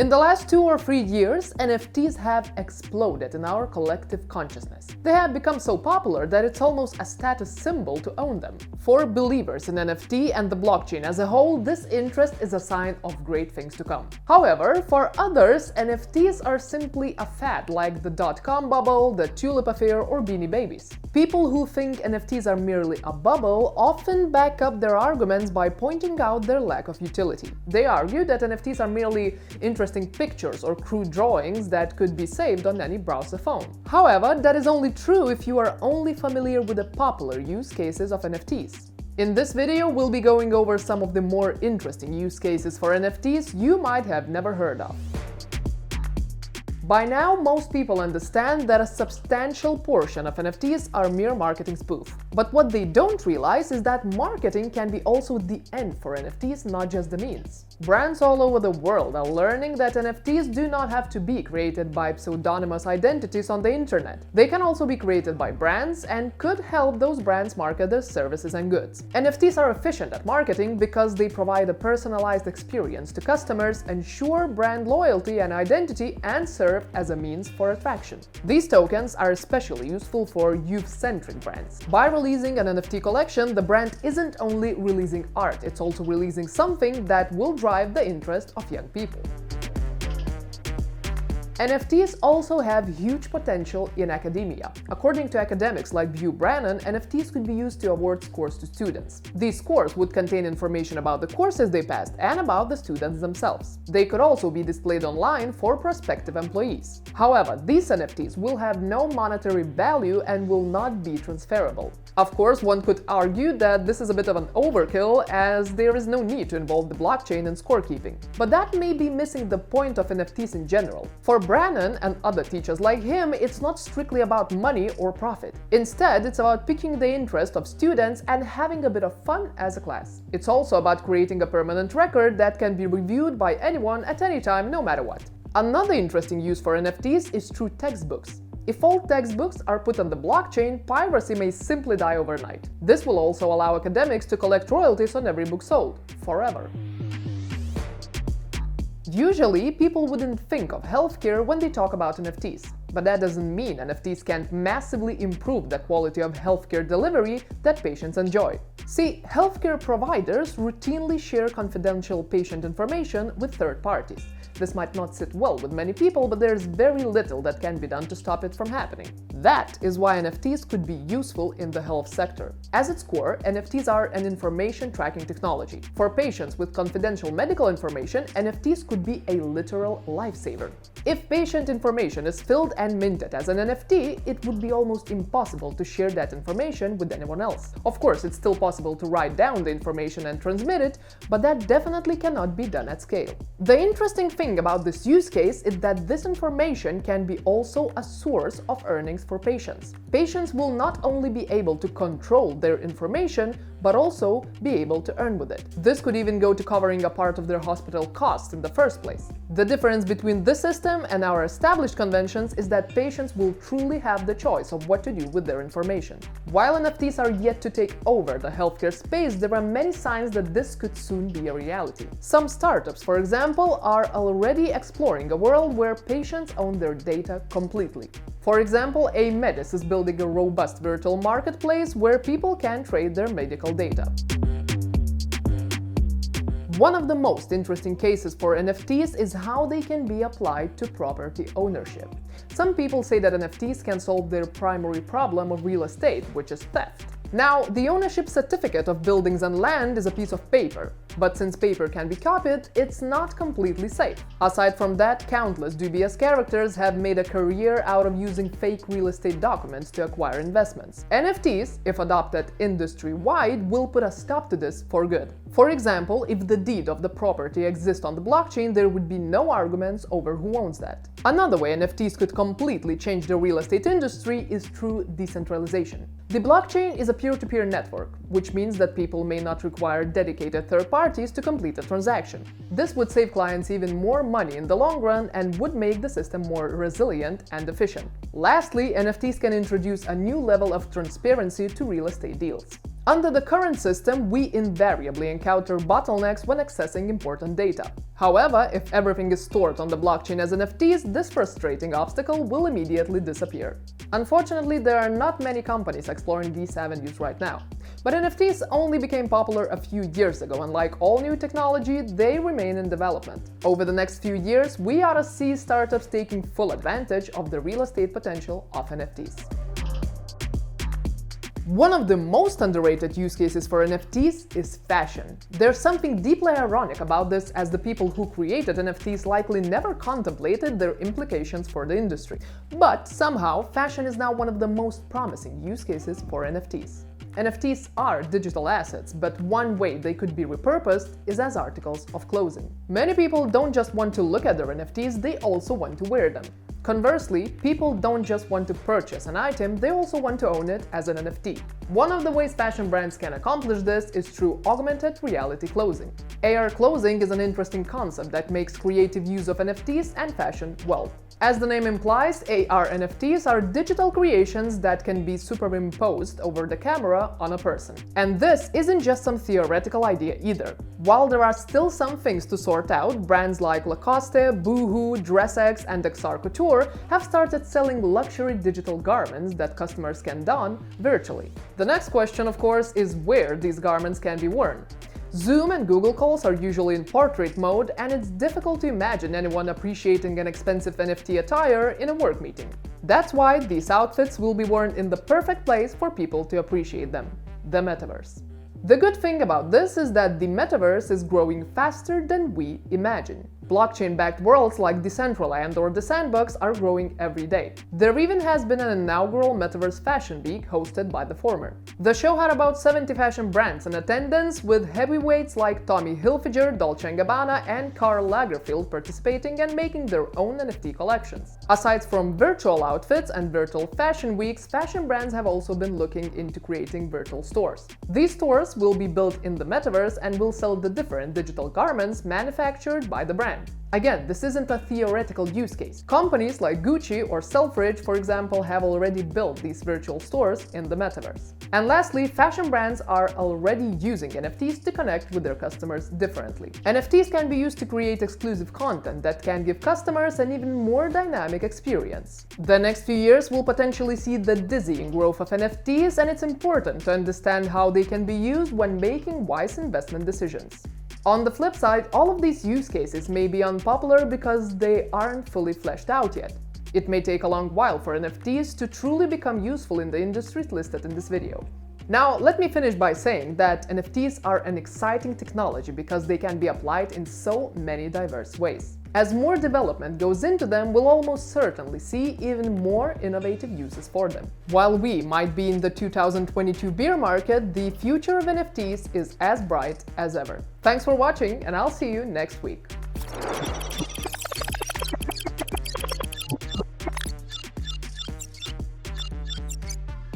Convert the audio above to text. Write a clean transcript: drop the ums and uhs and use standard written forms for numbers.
In the last 2 or 3 years, NFTs have exploded in our collective consciousness. They have become so popular that it's almost a status symbol to own them. For believers in NFT and the blockchain as a whole, this interest is a sign of great things to come. However, for others, NFTs are simply a fad like the dot-com bubble, the tulip affair, or Beanie Babies. People who think NFTs are merely a bubble often back up their arguments by pointing out their lack of utility. They argue that NFTs are merely interesting pictures or crude drawings that could be saved on any browser phone. However, that is only true if you are only familiar with the popular use cases of NFTs. In this video, we'll be going over some of the more interesting use cases for NFTs you might have never heard of. By now, most people understand that a substantial portion of NFTs are mere marketing spoof. But what they don't realize is that marketing can be also the end for NFTs, not just the means. Brands all over the world are learning that NFTs do not have to be created by pseudonymous identities on the internet. They can also be created by brands and could help those brands market their services and goods. NFTs are efficient at marketing because they provide a personalized experience to customers, ensure brand loyalty and identity, and serve as a means for attraction. These tokens are especially useful for youth-centric brands. By releasing an NFT collection, the brand isn't only releasing art, it's also releasing something that will drive the interest of young people. NFTs also have huge potential in academia. According to academics like Hugh Brannan, NFTs could be used to award scores to students. These scores would contain information about the courses they passed and about the students themselves. They could also be displayed online for prospective employees. However, these NFTs will have no monetary value and will not be transferable. Of course, one could argue that this is a bit of an overkill, as there is no need to involve the blockchain in scorekeeping. But that may be missing the point of NFTs in general. For Brannan and other teachers like him, it's not strictly about money or profit. Instead, it's about piquing the interest of students and having a bit of fun as a class. It's also about creating a permanent record that can be reviewed by anyone at any time, no matter what. Another interesting use for NFTs is through textbooks. If all textbooks are put on the blockchain, piracy may simply die overnight. This will also allow academics to collect royalties on every book sold, forever. Usually, people wouldn't think of healthcare when they talk about NFTs. But that doesn't mean NFTs can't massively improve the quality of healthcare delivery that patients enjoy. See, healthcare providers routinely share confidential patient information with third parties. This might not sit well with many people, but there's very little that can be done to stop it from happening. That is why NFTs could be useful in the health sector. At its core, NFTs are an information tracking technology. For patients with confidential medical information, NFTs could be a literal lifesaver. If patient information is filled and minted as an NFT, it would be almost impossible to share that information with anyone else. Of course, it's still possible to write down the information and transmit it, but that definitely cannot be done at scale. The interesting thing about this use case is that this information can be also a source of earnings for patients. Patients will not only be able to control their information, but also be able to earn with it. This could even go to covering a part of their hospital costs in the first place. The difference between this system and our established conventions is that patients will truly have the choice of what to do with their information. While NFTs are yet to take over the healthcare space, there are many signs that this could soon be a reality. Some startups, for example, are already exploring a world where patients own their data completely. For example, Medis is building a robust virtual marketplace where people can trade their medical data. One of the most interesting cases for NFTs is how they can be applied to property ownership. Some people say that NFTs can solve their primary problem of real estate, which is theft. Now, the ownership certificate of buildings and land is a piece of paper, but since paper can be copied, it's not completely safe. Aside from that, countless dubious characters have made a career out of using fake real estate documents to acquire investments. NFTs, if adopted industry-wide, will put a stop to this for good. For example, if the deed of the property exists on the blockchain, there would be no arguments over who owns that. Another way NFTs could completely change the real estate industry is through decentralization. The blockchain is a peer-to-peer network, which means that people may not require dedicated third parties to complete a transaction. This would save clients even more money in the long run and would make the system more resilient and efficient. Lastly, NFTs can introduce a new level of transparency to real estate deals. Under the current system, we invariably encounter bottlenecks when accessing important data. However, if everything is stored on the blockchain as NFTs, this frustrating obstacle will immediately disappear. Unfortunately, there are not many companies exploring these avenues right now. But NFTs only became popular a few years ago, and like all new technology, they remain in development. Over the next few years, we ought to see startups taking full advantage of the real estate potential of NFTs. One of the most underrated use cases for NFTs is fashion. There's something deeply ironic about this, as the people who created NFTs likely never contemplated their implications for the industry. But somehow, fashion is now one of the most promising use cases for NFTs. NFTs are digital assets, but one way they could be repurposed is as articles of clothing. Many people don't just want to look at their NFTs, they also want to wear them. Conversely, people don't just want to purchase an item, they also want to own it as an NFT. One of the ways fashion brands can accomplish this is through augmented reality clothing. AR clothing is an interesting concept that makes creative use of NFTs and fashion well. As the name implies, AR NFTs are digital creations that can be superimposed over the camera on a person. And this isn't just some theoretical idea either. While there are still some things to sort out, brands like Lacoste, Boohoo, DressX, and XR Couture have started selling luxury digital garments that customers can don virtually. The next question, of course, is where these garments can be worn. Zoom and Google calls are usually in portrait mode, and it's difficult to imagine anyone appreciating an expensive NFT attire in a work meeting. That's why these outfits will be worn in the perfect place for people to appreciate them: the Metaverse. The good thing about this is that the Metaverse is growing faster than we imagine. Blockchain-backed worlds like Decentraland or The Sandbox are growing every day. There even has been an inaugural Metaverse Fashion Week hosted by the former. The show had about 70 fashion brands in attendance, with heavyweights like Tommy Hilfiger, Dolce & Gabbana, and Karl Lagerfeld participating and making their own NFT collections. Aside from virtual outfits and virtual fashion weeks, fashion brands have also been looking into creating virtual stores. These stores will be built in the Metaverse and will sell the different digital garments manufactured by the brand. Again, this isn't a theoretical use case. Companies like Gucci or Selfridge, for example, have already built these virtual stores in the Metaverse. And lastly, fashion brands are already using NFTs to connect with their customers differently. NFTs can be used to create exclusive content that can give customers an even more dynamic experience. The next few years will potentially see the dizzying growth of NFTs, and it's important to understand how they can be used when making wise investment decisions. On the flip side, all of these use cases may be unpopular because they aren't fully fleshed out yet. It may take a long while for NFTs to truly become useful in the industries listed in this video. Now, let me finish by saying that NFTs are an exciting technology because they can be applied in so many diverse ways. As more development goes into them, we'll almost certainly see even more innovative uses for them. While we might be in the 2022 bear market, the future of NFTs is as bright as ever. Thanks for watching, and I'll see you next week.